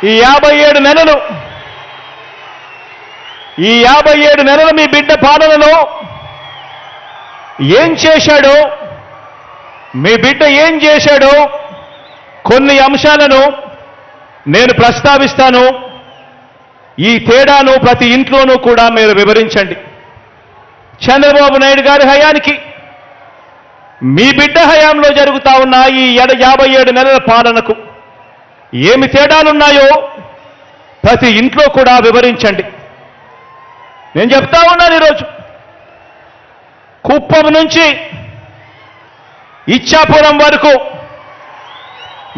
ఈ 57 నెలలు మీ బిడ్డ పాలనలో ఏం చేశాడో, మీ బిడ్డ ఏం చేశాడో కొన్ని అంశాలను నేను ప్రస్తావిస్తాను. ఈ తేడాను ప్రతి ఇంట్లోనూ కూడా మీరు వివరించండి. చంద్రబాబు నాయుడు గారి హయానికి మీ బిడ్డ హయాంలో జరుగుతా ఉన్న ఈ 57 నెలల పాలనకు ఏమి తేడాలున్నాయో ప్రతి ఇంట్లో కూడా వివరించండి. నేను చెప్తా ఉన్నాను, ఈరోజు కుప్పం నుంచి ఇచ్చాపురం వరకు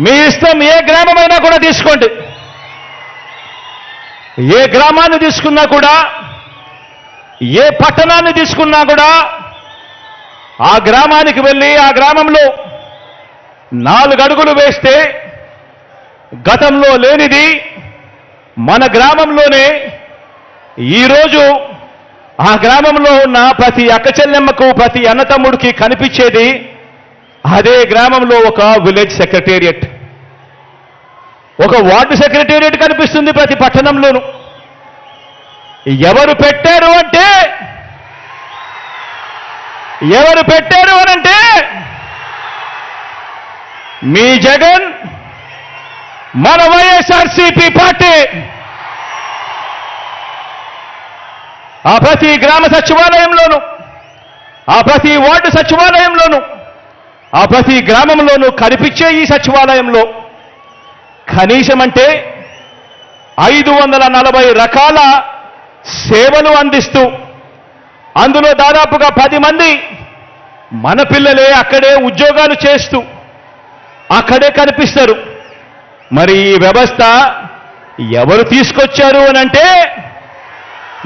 మీ ఇష్టం, ఏ గ్రామమైనా కూడా తీసుకోండి. ఏ గ్రామాన్ని తీసుకున్నా కూడా, ఏ పట్టణాన్ని తీసుకున్నా కూడా ఆ గ్రామానికి వెళ్ళి ఆ గ్రామంలో 4 అడుగులు వేస్తే గతంలో లేనిది మన గ్రామంలోనే ఈరోజు ఆ గ్రామంలో ఉన్న ప్రతి అక్కచెల్లెమ్మకు, ప్రతి అన్నతమ్ముడికి కనిపించేది అదే గ్రామంలో ఒక విలేజ్ సెక్రటేరియట్, ఒక వార్డు సెక్రటేరియట్ కనిపిస్తుంది ప్రతి పట్టణంలోనూ. ఎవరు పెట్టారు అనంటే మీ జగన్, మన వైఎస్ఆర్సీపీ పార్టీ. ఆ ప్రతి గ్రామ సచివాలయంలోనూ, ఆ ప్రతి వార్డు సచివాలయంలోనూ, ఆ ప్రతి గ్రామంలోనూ కనిపించే ఈ సచివాలయంలో కనీసం అంటే 540 రకాల సేవలు అందిస్తూ, అందులో దాదాపుగా 10 మంది మన పిల్లలే అక్కడే ఉద్యోగాలు చేస్తూ అక్కడే కనిపిస్తారు. మరి ఈ వ్యవస్థ ఎవరు తీసుకొచ్చారు అనంటే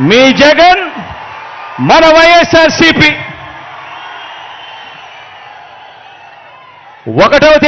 మీ జగన్, మన వైఎస్ఆర్సీపీ. 1వ